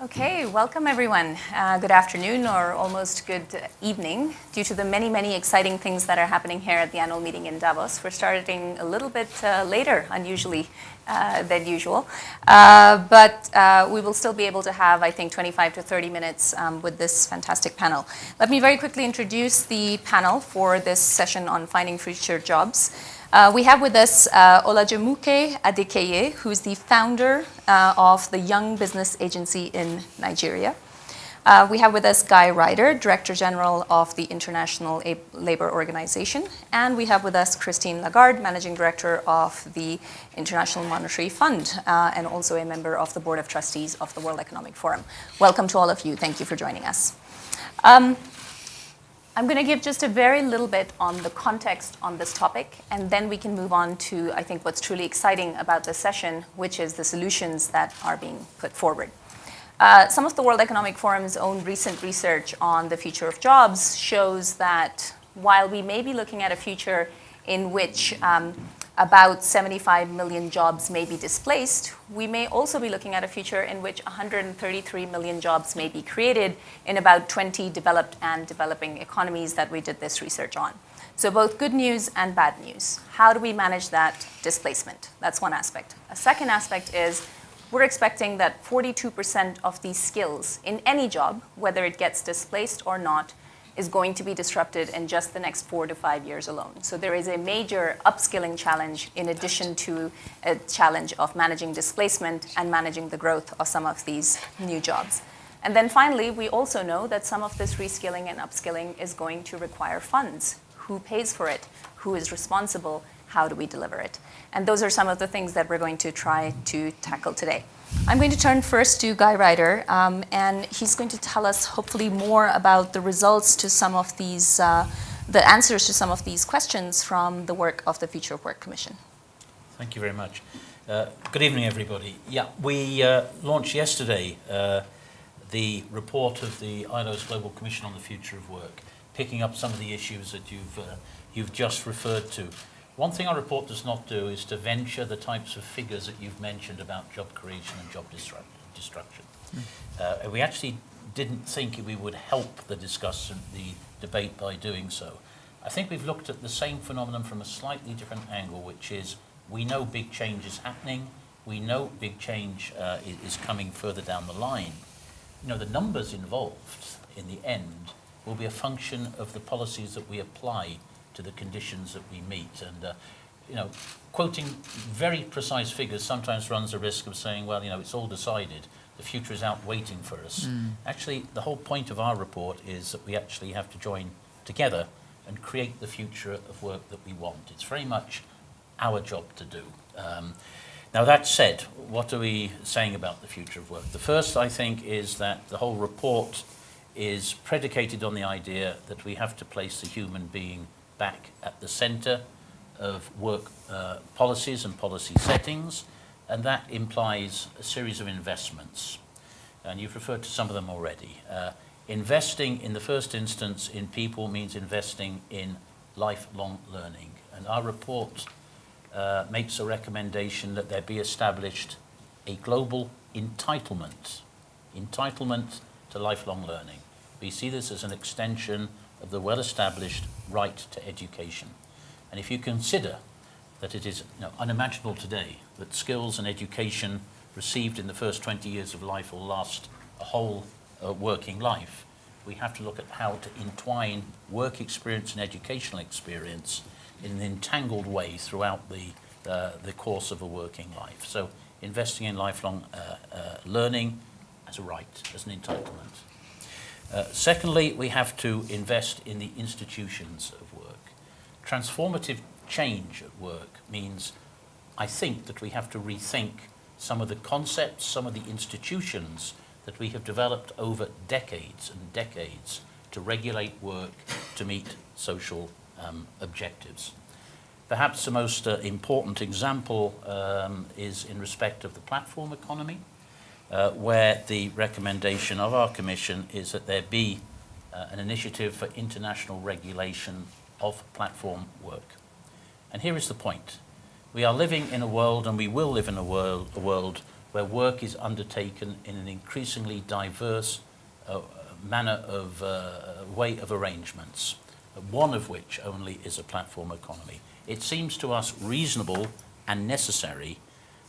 Okay, welcome everyone. Good afternoon or almost good evening. Due to the many, many exciting things that are happening here at the annual meeting in Davos, we're starting a little bit later, unusually, than usual. But we will still be able to have, I think, 25 to 30 minutes with this fantastic panel. Let me very quickly introduce the panel for this session on finding future jobs. We have with us Olajumoke Adekeye, who's the founder of the Young Business Agency in Nigeria. We have with us Guy Ryder, Director General of the International Labour Organization. And we have with us Christine Lagarde, Managing Director of the International Monetary Fund, and also a member of the Board of Trustees of the World Economic Forum. Welcome to all of you. Thank you for joining us. I'm going to give just a very little bit on the context on this topic, and then we can move on to, I think, what's truly exciting about this session, which is the solutions that are being put forward. Some of the World Economic Forum's own recent research on the future of jobs shows that while we may be looking at a future in which about 75 million jobs may be displaced, we may also be looking at a future in which 133 million jobs may be created in about 20 developed and developing economies that we did this research on. So both good news and bad news. How do we manage that displacement? That's one aspect. A second aspect is we're expecting that 42% of these skills in any job, whether it gets displaced or not, is going to be disrupted in just the next 4 to 5 years alone. So there is a major upskilling challenge in addition to a challenge of managing displacement and managing the growth of some of these new jobs. And then finally, we also know that some of this reskilling and upskilling is going to require funds. Who pays for it? Who is responsible? How do we deliver it? And those are some of the things that we're going to try to tackle today. I'm going to turn first to Guy Ryder, and he's going to tell us hopefully more about the results to some of these, the answers to some of these questions from the work of the Future of Work Commission. Thank you very much. Good evening, everybody. Yeah, we launched yesterday the report of the ILO's Global Commission on the Future of Work, picking up some of the issues that you've just referred to. One thing our report does not do is to venture the types of figures that you've mentioned about job creation and job destruction. We actually didn't think we would help the discussion, the debate by doing so. I think we've looked at the same phenomenon from a slightly different angle, which is we know big change is happening. We know big change is coming further down the line. You know, the numbers involved in the end will be a function of the policies that we apply to the conditions that we meet. And, you know, quoting very precise figures sometimes runs the risk of saying, well, you know, it's all decided. The future is out waiting for us. Actually, the whole point of our report is that we actually have to join together and create the future of work that we want. It's very much our job to do. Now, that said, what are we saying about the future of work? The first, I think, is that the whole report is predicated on the idea that we have to place the human being back at the center of work policies and policy settings, and that implies a series of investments. And you've referred to some of them already. Investing in the first instance in people means investing in lifelong learning. And our report makes a recommendation that there be established a global entitlement to lifelong learning. We see this as an extension of the well-established right to education. And if you consider that it is unimaginable today that skills and education received in the first 20 years of life will last a whole working life, we have to look at how to entwine work experience and educational experience in an entangled way throughout the course of a working life. So investing in lifelong learning as a right, as an entitlement. Secondly, we have to invest in the institutions of work. Transformative change at work means, I think, that we have to rethink some of the concepts, some of the institutions that we have developed over decades and decades to regulate work to meet social objectives. Perhaps the most important example is in respect of the platform economy, where the recommendation of our Commission is that there be an initiative for international regulation of platform work. And here is the point. We are living in a world, and we will live in a world where work is undertaken in an increasingly diverse manner of way of arrangements, one of which only is a platform economy. It seems to us reasonable and necessary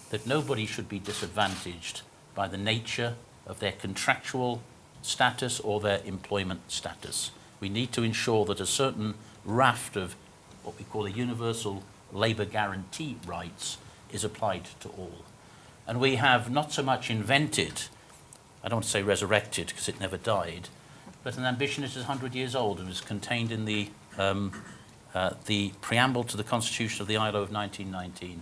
that nobody should be disadvantaged by the nature of their contractual status or their employment status. We need to ensure that a certain raft of what we call a universal labour guarantee rights is applied to all. And we have not so much invented, I don't want to say resurrected because it never died, but an ambition that is 100 years old and was contained in the preamble to the Constitution of the ILO of 1919.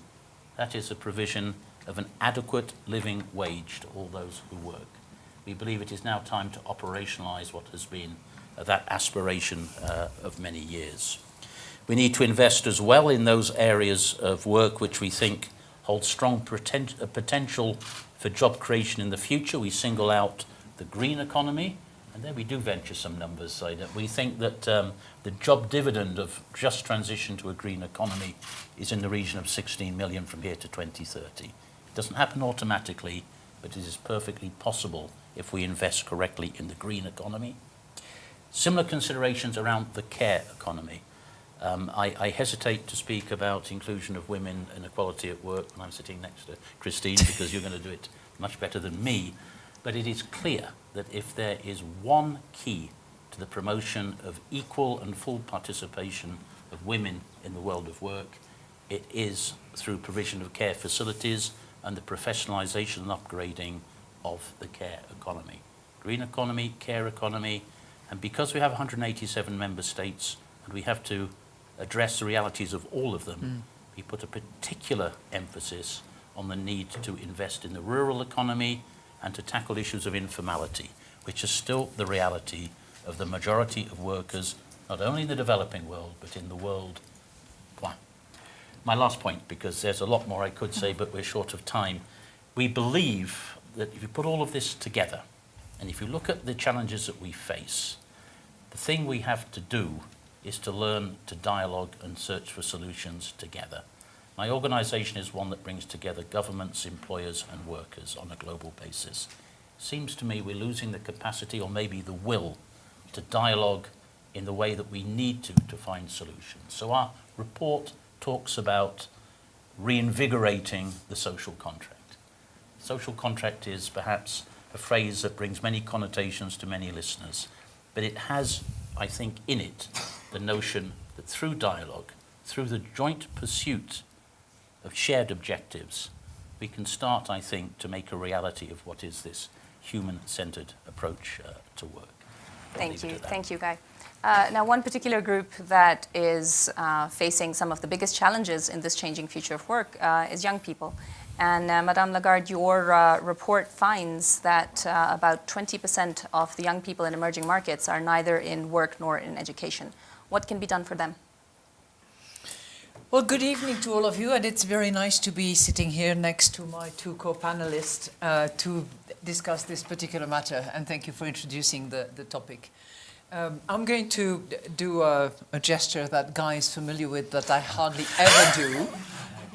That is a provision of an adequate living wage to all those who work. We believe it is now time to operationalise what has been that aspiration of many years. We need to invest as well in those areas of work which we think hold strong potential for job creation in the future. We single out the green economy, and there we do venture some numbers. So that we think that the job dividend of just transition to a green economy is in the region of 16 million from here to 2030. It doesn't happen automatically, but it is perfectly possible if we invest correctly in the green economy. Similar considerations around the care economy. I hesitate to speak about inclusion of women and equality at work when I'm sitting next to Christine, because you're going to do it much better than me. But it is clear that if there is one key to the promotion of equal and full participation of women in the world of work, it is through provision of care facilities and the professionalisation and upgrading of the care economy. Green economy, care economy, and because we have 187 member states and we have to address the realities of all of them, we put a particular emphasis on the need to invest in the rural economy and to tackle issues of informality, which is still the reality of the majority of workers, not only in the developing world, but in the world. My last point, because there's a lot more I could say, but we're short of time. We believe that if you put all of this together, and if you look at the challenges that we face, the thing we have to do is to learn to dialogue and search for solutions together. My organisation is one that brings together governments, employers and workers on a global basis. Seems to me we're losing the capacity, or maybe the will, to dialogue in the way that we need to find solutions. So our report talks about reinvigorating the social contract. Social contract is perhaps a phrase that brings many connotations to many listeners, but it has, I think, in it the notion that through dialogue, through the joint pursuit of shared objectives, we can start, I think, to make a reality of what is this human-centered approach to work. Thank you, Guy. Now, one particular group that is facing some of the biggest challenges in this changing future of work is young people. And Madame Lagarde, your report finds that about 20% of the young people in emerging markets are neither in work nor in education. What can be done for them? Well, good evening to all of you, and it's very nice to be sitting here next to my two co-panelists to discuss this particular matter, and thank you for introducing the topic. I'm going to do a gesture that Guy is familiar with that I hardly ever do,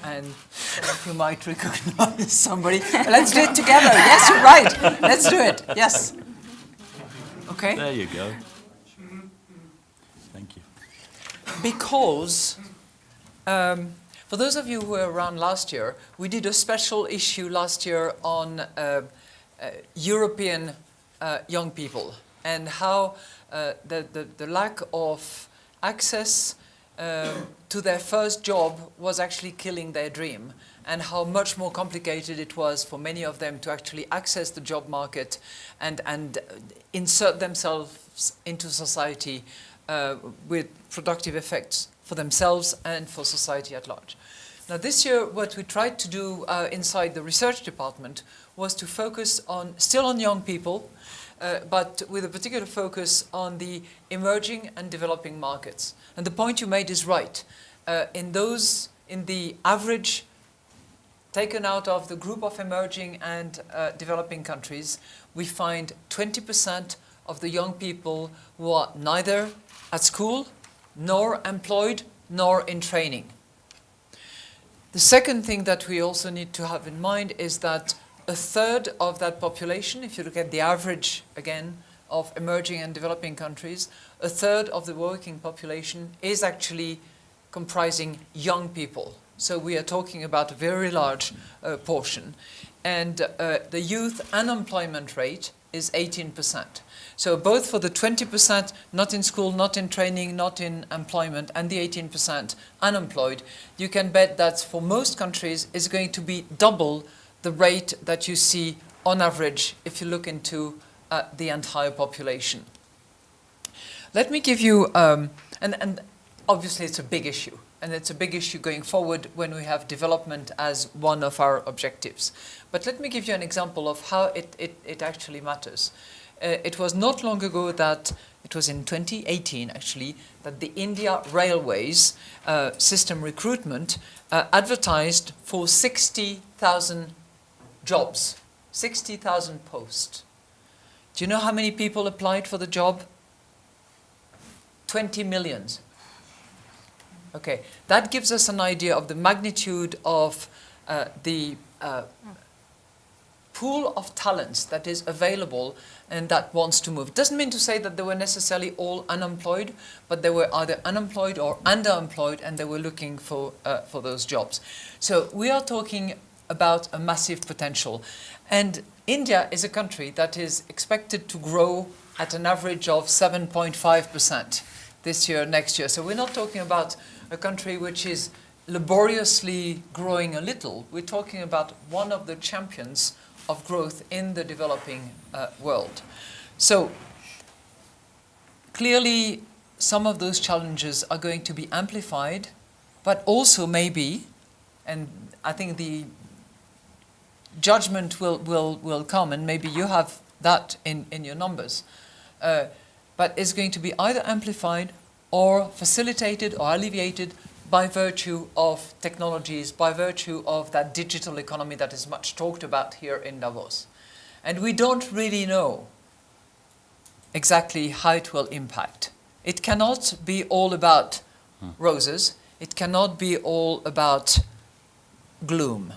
and some of you might recognize somebody. Let's do it together. Yes, you're right. Let's do it. Yes. Okay? There you go. Thank you. Because for those of you who were around last year, we did a special issue last year on European young people and how the lack of access to their first job was actually killing their dream, and how much more complicated it was for many of them to actually access the job market and insert themselves into society with productive effects for themselves and for society at large. Now this year what we tried to do inside the research department was to focus still on young people, but with a particular focus on the emerging and developing markets. And the point you made is right. In the average taken out of the group of emerging and developing countries, we find 20% of the young people who are neither at school, nor employed, nor in training. The second thing that we also need to have in mind is that a third of that population, if you look at the average, again, of emerging and developing countries, a third of the working population is actually comprising young people. So we are talking about a very large portion. And the youth unemployment rate is 18%. So both for the 20% not in school, not in training, not in employment, and the 18% unemployed, you can bet that for most countries is going to be double the rate that you see on average if you look into the entire population. Let me give you, and obviously it's a big issue, and it's a big issue going forward when we have development as one of our objectives. But let me give you an example of how it actually matters. It was not long ago that, it was in 2018 actually, that the India Railways system recruitment advertised for 60,000 jobs, 60,000 posts. Do you know how many people applied for the job? 20 million. Okay, that gives us an idea of the magnitude of the pool of talents that is available and that wants to move. Doesn't mean to say that they were necessarily all unemployed, but they were either unemployed or underemployed, and they were looking for those jobs. So we are talking about a massive potential. And India is a country that is expected to grow at an average of 7.5% this year, next year. So we're not talking about a country which is laboriously growing a little. We're talking about one of the champions of growth in the developing world. So clearly some of those challenges are going to be amplified, but also maybe, and I think the judgment will come, and maybe you have that in your numbers, but it's going to be either amplified or facilitated or alleviated by virtue of technologies, by virtue of that digital economy that is much talked about here in Davos. And we don't really know exactly how it will impact. It cannot be all about roses. It cannot be all about gloom.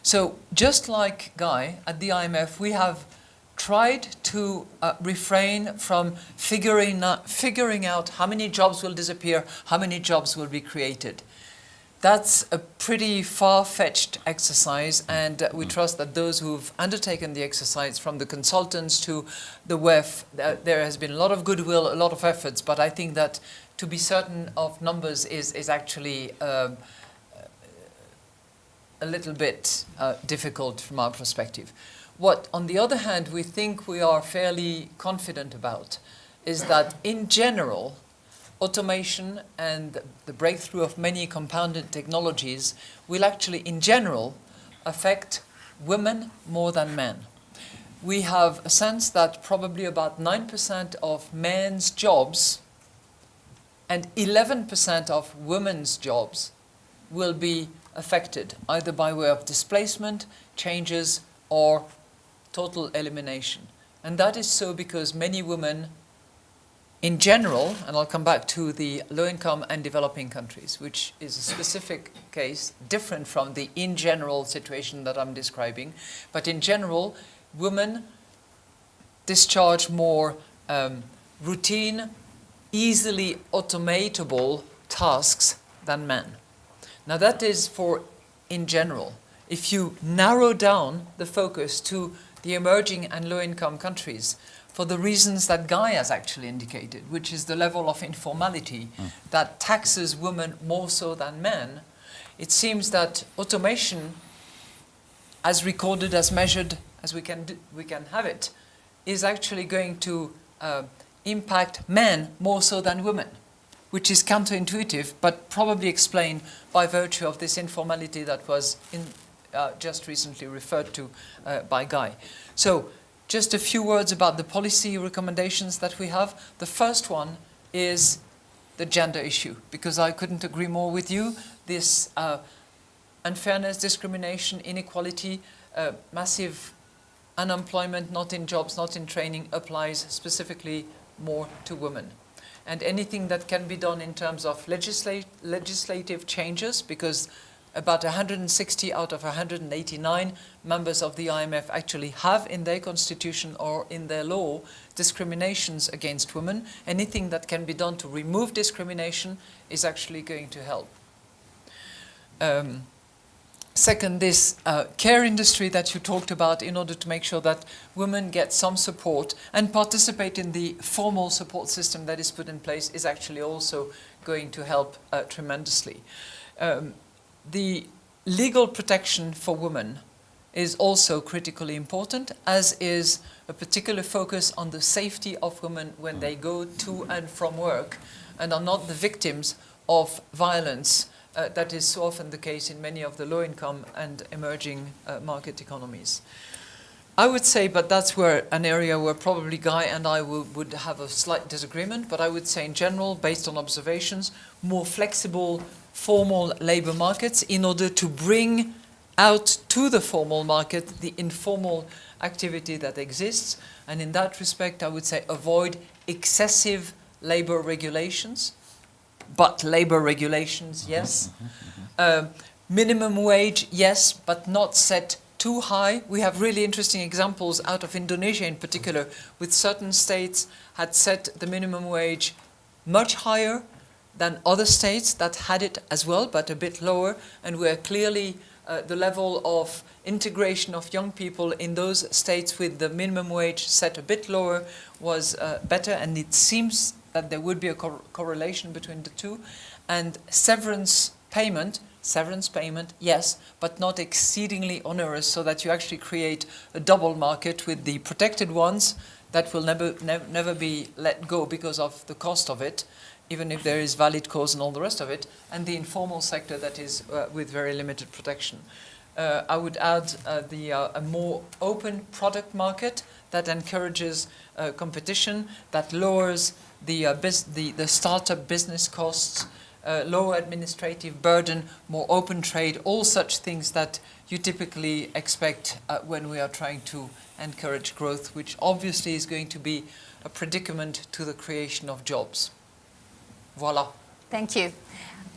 So just like Guy, at the IMF, we have tried to refrain from figuring out how many jobs will disappear, how many jobs will be created. That's a pretty far-fetched exercise, and we trust that those who've undertaken the exercise, from the consultants to the WEF, there has been a lot of goodwill, a lot of efforts, but I think that to be certain of numbers is actually a little bit difficult from our perspective. What, on the other hand, we think we are fairly confident about is that, in general, automation and the breakthrough of many compounded technologies will actually, in general, affect women more than men. We have a sense that probably about 9% of men's jobs and 11% of women's jobs will be affected, either by way of displacement, changes, or total elimination. And that is so because many women, in general, and I'll come back to the low-income and developing countries, which is a specific case, different from the in general situation that I'm describing, but in general, women discharge more routine, easily automatable tasks than men. Now that is for in general. If you narrow down the focus to the emerging and low-income countries, for the reasons that Guy has actually indicated, which is the level of informality that taxes women more so than men, it seems that automation, as recorded, as measured, as we can have it, is actually going to impact men more so than women, which is counterintuitive, but probably explained by virtue of this informality that was just recently referred to by Guy. So just a few words about the policy recommendations that we have. The first one is the gender issue, because I couldn't agree more with you. This unfairness, discrimination, inequality, massive unemployment, not in jobs, not in training, applies specifically more to women. And anything that can be done in terms of legislative changes, because about 160 out of 189 members of the IMF actually have in their constitution or in their law discriminations against women. Anything that can be done to remove discrimination is actually going to help. Second, this care industry that you talked about, in order to make sure that women get some support and participate in the formal support system that is put in place, is actually also going to help tremendously. The legal protection for women is also critically important, as is a particular focus on the safety of women when they go to and from work and are not the victims of violence that is so often the case in many of the low-income and emerging market economies. I would say, but that's where an area where probably Guy and I would have a slight disagreement, but I would say in general, based on observations, more flexible formal labor markets in order to bring out to the formal market the informal activity that exists. And in that respect, I would say avoid excessive labor regulations, but labor regulations, yes. Minimum wage, yes, but not set too high. We have really interesting examples out of Indonesia in particular, with certain states had set the minimum wage much higher than other states that had it as well, but a bit lower, and where clearly the level of integration of young people in those states with the minimum wage set a bit lower was better, and it seems that there would be a correlation between the two. And severance payment, yes, but not exceedingly onerous, so that you actually create a double market with the protected ones that will never be let go because of the cost of it, even if there is valid cause and all the rest of it, and the informal sector that is with very limited protection. I would add a more open product market that encourages competition, that lowers the startup business costs, lower administrative burden, more open trade, all such things that you typically expect when we are trying to encourage growth, which obviously is going to be a predicament to the creation of jobs. Voila. Thank you.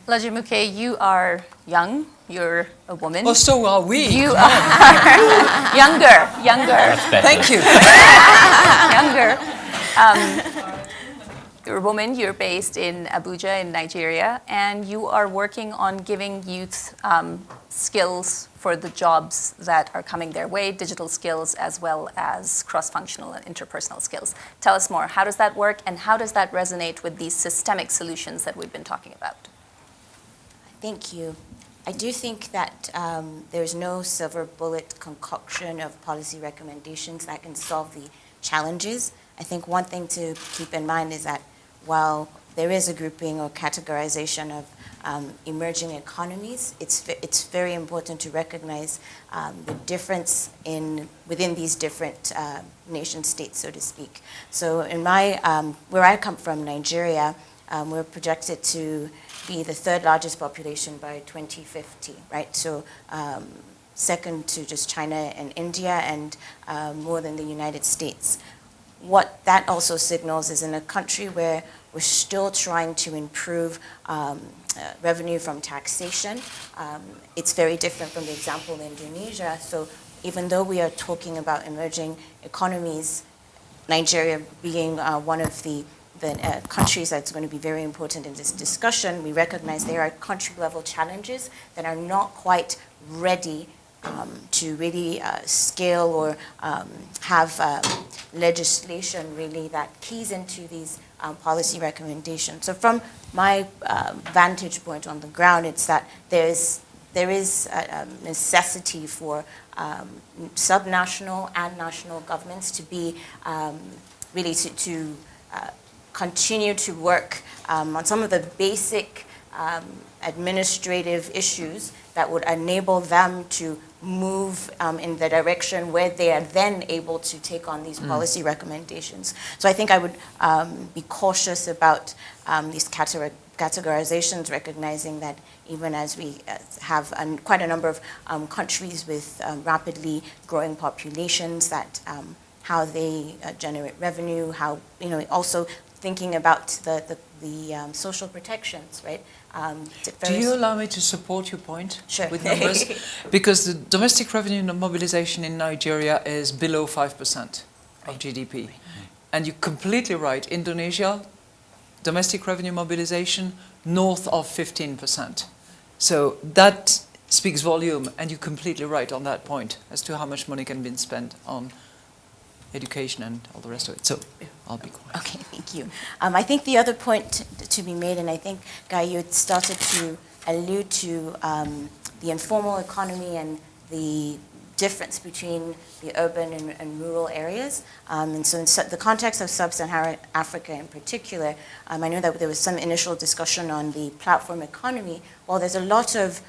Lajimuke, you are young, you're a woman. Oh, so are we. You are younger. That's better. Thank you. Younger. You're a woman, you're based in Abuja in Nigeria, and you are working on giving youth skills for the jobs that are coming their way, digital skills as well as cross-functional and interpersonal skills. Tell us more. How does that work, and how does that resonate with these systemic solutions that we've been talking about? Thank you. I do think that there's no silver bullet concoction of policy recommendations that can solve the challenges. I think one thing to keep in mind is that while there is a grouping or categorization of emerging economies, it's very important to recognize the difference within these different nation states, so to speak. So in where I come from, Nigeria, we're projected to be the third largest population by 2050, right? So second to just China and India, and more than the United States. What that also signals is in a country where we're still trying to improve revenue from taxation. It's very different from the example in Indonesia. So even though we are talking about emerging economies, Nigeria being one of the countries that's going to be very important in this discussion, we recognize there are country-level challenges that are not quite ready to really scale or have legislation really that keys into these policy recommendations. So from my vantage point on the ground, it's that there is a necessity for subnational and national governments to be really to continue to work on some of the basic administrative issues that would enable them to move in the direction where they are then able to take on these policy recommendations. So I think I would be cautious about these categorizations, recognizing that even as we have quite a number of countries with rapidly growing populations, that how they generate revenue, how also thinking about the social protections, right? Do you allow me to support your point Sure. with numbers? Because the domestic revenue mobilization in Nigeria is below 5% of GDP. And you're completely right. Indonesia, domestic revenue mobilization, north of 15%. So that speaks volume, and you're completely right on that point as to how much money can be spent on education and all the rest of it. So I'll be quiet. Okay, thank you. I think the other point to be made, and I think, Guy, you had started to allude to the informal economy and the difference between the urban and rural areas. And so in the context of sub-Saharan Africa in particular, I know that there was some initial discussion on the platform economy. Well, there's a lot of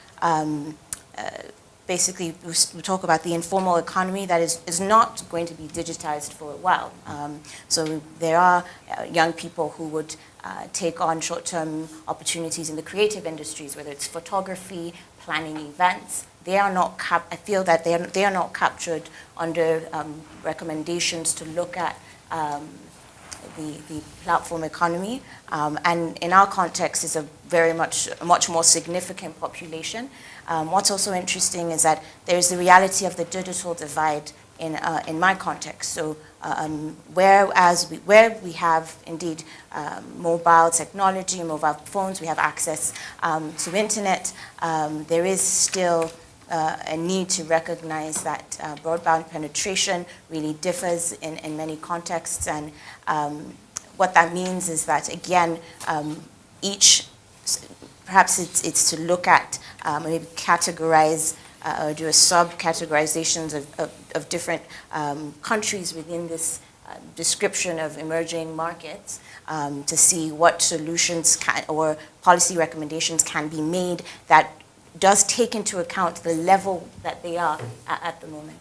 basically, we talk about the informal economy that is not going to be digitized for a while. So there are young people who would take on short-term opportunities in the creative industries, whether it's photography, planning events. They are not I feel that they are not captured under recommendations to look at the platform economy. And in our context, is a much more significant population. What's also interesting is that there's the reality of the digital divide in my context. So where we have indeed mobile technology, mobile phones, we have access to internet, there is still a need to recognize that broadband penetration really differs in many contexts. And what that means is that, again, perhaps it's to look at maybe categorize or do a sub-categorizations of different countries within this description of emerging markets to see what solutions or policy recommendations can be made that does take into account the level that they are at the moment.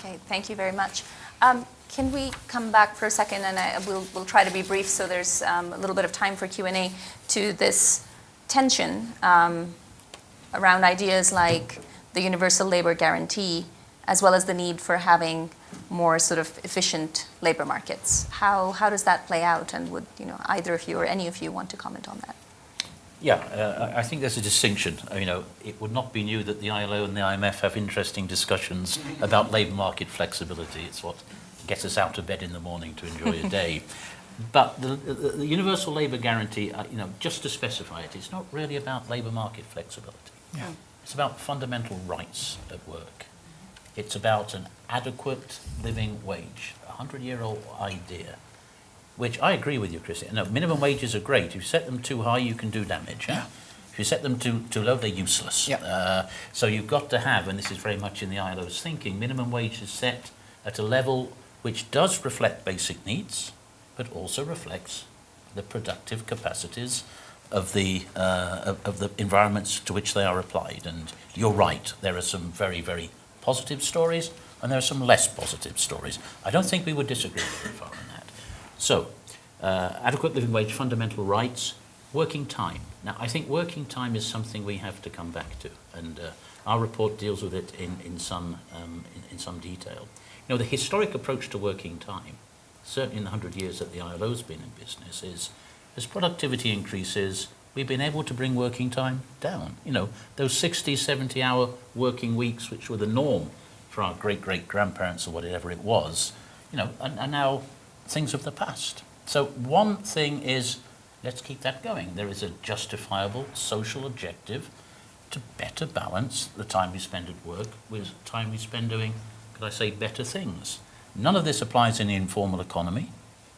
Okay, thank you very much. Can we come back for a second, and we'll try to be brief so there's a little bit of time for Q&A, to this tension around ideas like the universal labor guarantee, as well as the need for having more sort of efficient labor markets. How does that play out, and would either of you or any of you want to comment on that? Yeah, I think there's a distinction. It would not be new that the ILO and the IMF have interesting discussions about labour market flexibility. It's what gets us out of bed in the morning to enjoy a day. But the universal labour guarantee, just to specify it, it's not really about labour market flexibility. Yeah. It's about fundamental rights at work. It's about an adequate living wage, a 100-year-old idea, which I agree with you, Chris. Minimum wages are great. If you set them too high, you can do damage. Yeah? If you set them too low, they're useless. Yeah. So you've got to have, and this is very much in the ILO's thinking, minimum wage is set at a level which does reflect basic needs, but also reflects the productive capacities of the environments to which they are applied. And you're right, there are some very, very positive stories, and there are some less positive stories. I don't think we would disagree very far on that. So, adequate living wage, fundamental rights, working time. Now, I think working time is something we have to come back to, and our report deals with it in some detail. The historic approach to working time, certainly in the 100 years that the ILO's been in business, is as productivity increases, we've been able to bring working time down. Those 60, 70-hour working weeks, which were the norm for our great-great-grandparents or whatever it was, are now things of the past. So one thing is, let's keep that going. There is a justifiable social objective to better balance the time we spend at work with time we spend doing, could I say, better things. None of this applies in the informal economy,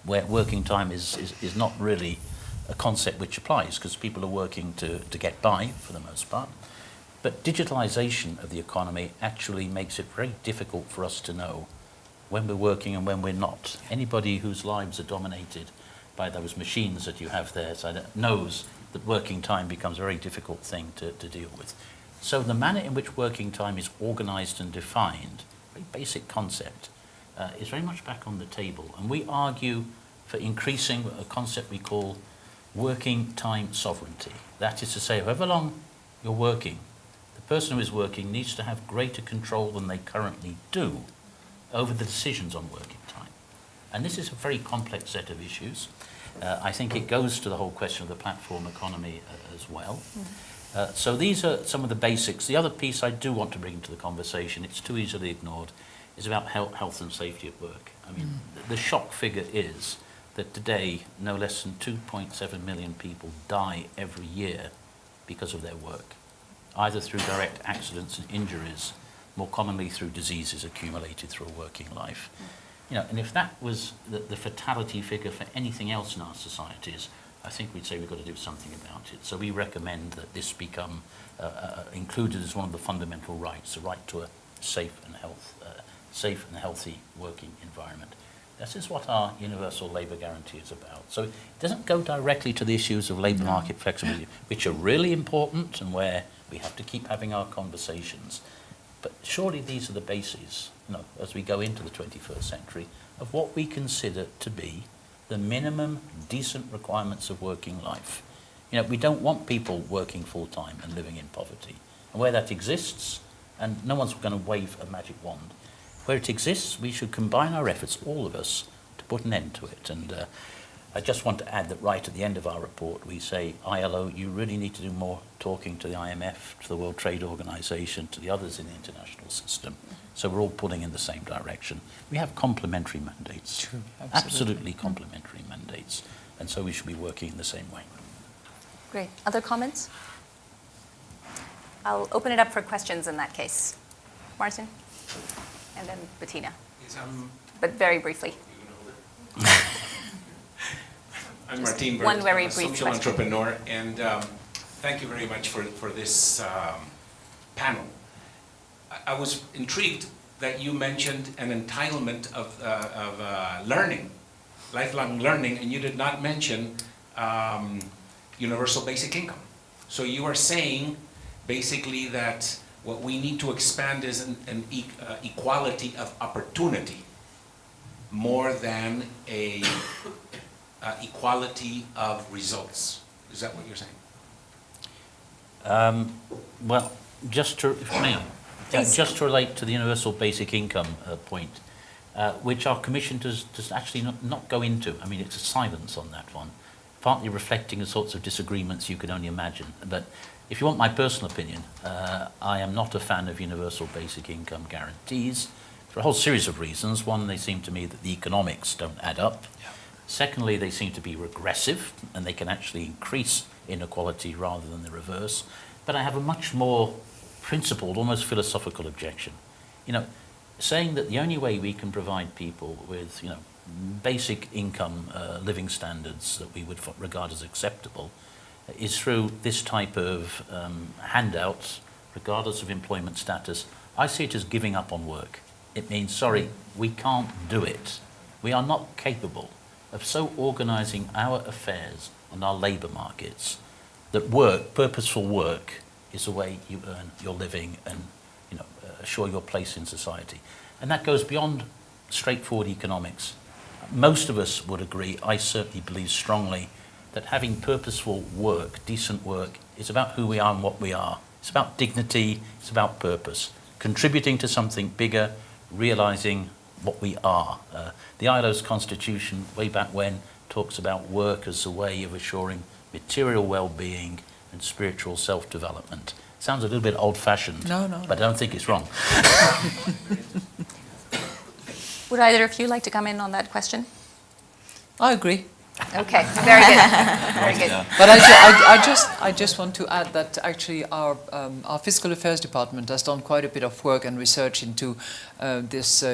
where working time is not really a concept which applies, because people are working to get by for the most part. But digitalization of the economy actually makes it very difficult for us to know when we're working and when we're not. Anybody whose lives are dominated by those machines that you have there knows that working time becomes a very difficult thing to deal with. So the manner in which working time is organized and defined, a very basic concept, is very much back on the table. And we argue for increasing a concept we call working time sovereignty. That is to say, however long you're working, the person who is working needs to have greater control than they currently do over the decisions on working time. And this is a very complex set of issues. I think it goes to the whole question of the platform economy as well. So these are some of the basics. The other piece I do want to bring into the conversation, it's too easily ignored, is about health and safety at work. I mean, the shock figure is that today no less than 2.7 million people die every year because of their work, either through direct accidents and injuries, more commonly through diseases accumulated through a working life. You know, and if that was the fatality figure for anything else in our societies, I think we'd say we've got to do something about it. So we recommend that this become included as one of the fundamental rights, the right to a safe and healthy working environment. This is what our universal labour guarantee is about. So it doesn't go directly to the issues of labour market flexibility, which are really important and where we have to keep having our conversations. But surely these are the bases, you know, as we go into the 21st century, of what we consider to be the minimum decent requirements of working life. You know, we don't want people working full-time and living in poverty. And where that exists, and no one's going to wave a magic wand, where it exists, we should combine our efforts, all of us, to put an end to it. And I just want to add that right at the end of our report, we say, ILO, you really need to do more talking to the IMF, to the World Trade Organization, to the others in the international system. So we're all pulling in the same direction. We have complementary mandates. True, absolutely complementary mandates. And so we should be working in the same way. Great. Other comments? I'll open it up for questions in that case. Martin? And then Bettina. Yes, but very briefly. I'm Martin Bert, one very I'm a brief social question. entrepreneur, and thank you very much for this panel. I was intrigued that you mentioned an entitlement of learning, lifelong learning, and you did not mention universal basic income. So you are saying basically that what we need to expand is an equality of opportunity more than a equality of results. Is that what you're saying? Well, just to, if I may, Please. just to relate to the universal basic income point, which our commission does actually not go into. I mean, it's a silence on that one, partly reflecting the sorts of disagreements you could only imagine. But if you want my personal opinion, I am not a fan of universal basic income guarantees for a whole series of reasons. One, they seem to me that the economics don't add up. Yeah. Secondly, they seem to be regressive, and they can actually increase inequality rather than the reverse. But I have a much more principled, almost philosophical objection. You know, saying that the only way we can provide people with, you know, basic income living standards that we would regard as acceptable is through this type of handouts, regardless of employment status. I see it as giving up on work. It means, sorry, we can't do it. We are not capable of so organizing our affairs and our labor markets that work, purposeful work, is the way you earn your living and, you know, assure your place in society. And that goes beyond straightforward economics. Most of us would agree, I certainly believe strongly, that having purposeful work, decent work, is about who we are and what we are. It's about dignity, it's about purpose, contributing to something bigger, realizing what we are. The ILO's constitution, way back when, talks about work as a way of assuring material well-being and spiritual self-development. Sounds a little bit old-fashioned, No. but I don't think it's wrong. Would either of you like to come in on that question? I agree. Okay, very good. Very good. But I just want to add that actually our Fiscal Affairs Department has done quite a bit of work and research into this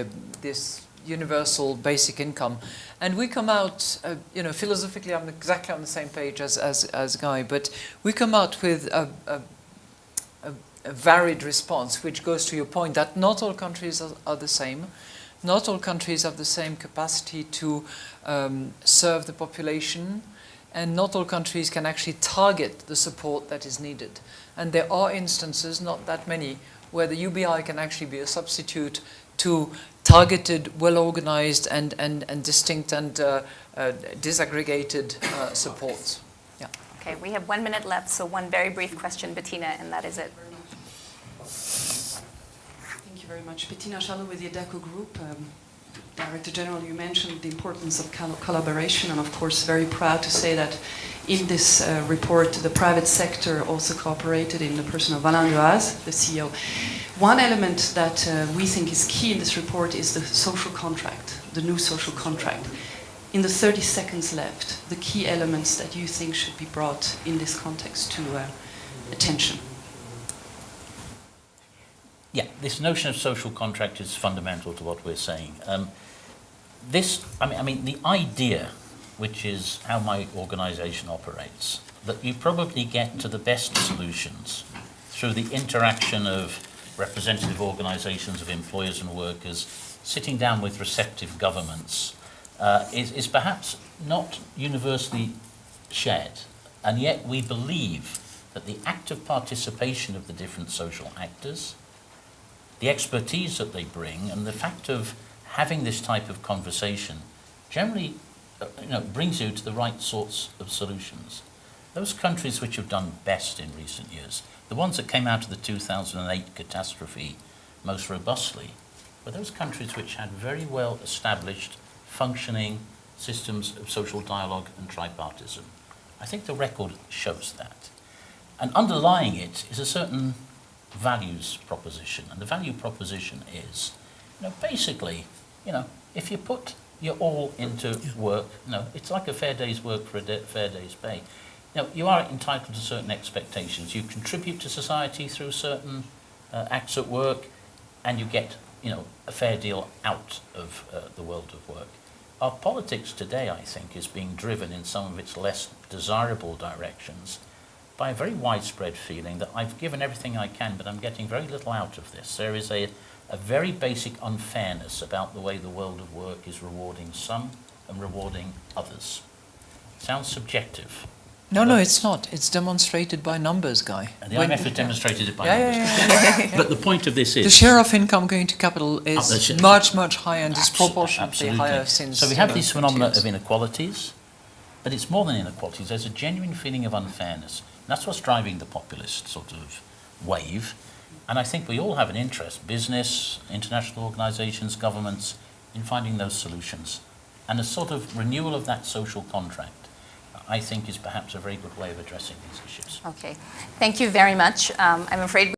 universal basic income, and we come out, you know, philosophically, I'm exactly on the same page as Guy, but we come out with a varied response, which goes to your point that not all countries are the same. Not all countries have the same capacity to serve the population, and not all countries can actually target the support that is needed. And there are instances, not that many, where the UBI can actually be a substitute to targeted, well-organized and distinct and disaggregated supports. Yeah. Okay, we have 1 minute left, so one very brief question, Bettina, and that is it. Thank you very much. Bettina Schaller with the Adecco Group. Director General, you mentioned the importance of collaboration, and of course very proud to say that in this report the private sector also cooperated in the person of Alain Duhaz, the CEO. One element that we think is key in this report is the social contract, the new social contract. In the 30 seconds left, the key elements that you think should be brought in this context to attention. Yeah, this notion of social contract is fundamental to what we're saying. The idea, which is how my organisation operates, that you probably get to the best solutions through the interaction of representative organisations of employers and workers sitting down with receptive governments, is perhaps not universally shared. And yet we believe that the active participation of the different social actors, the expertise that they bring, and the fact of having this type of conversation generally brings you to the right sorts of solutions. Those countries which have done best in recent years, the ones that came out of the 2008 catastrophe most robustly, were those countries which had very well established functioning systems of social dialogue and tripartism. I think the record shows that. And underlying it is a certain values proposition. And the value proposition is, basically, if you put your all into work, it's like a fair day's work for a fair day's pay. You are entitled to certain expectations. You contribute to society through certain acts at work, and you get, a fair deal out of the world of work. Our politics today, I think, is being driven in some of its less desirable directions by a very widespread feeling that I've given everything I can, but I'm getting very little out of this. There is a very basic unfairness about the way the world of work is rewarding some and rewarding others. Sounds subjective. No, it's not. It's demonstrated by numbers, Guy. And the IMF has demonstrated it by numbers. Yeah. But the point of this is... The share of income going to capital is much, much higher and disproportionately higher since... So we have these phenomena of inequalities, but it's more than inequalities. There's a genuine feeling of unfairness. And that's what's driving the populist sort of wave. And I think we all have an interest, business, international organisations, governments, in finding those solutions. And a sort of renewal of that social contract, I think, is perhaps a very good way of addressing these issues. Okay. Thank you very much. I'm afraid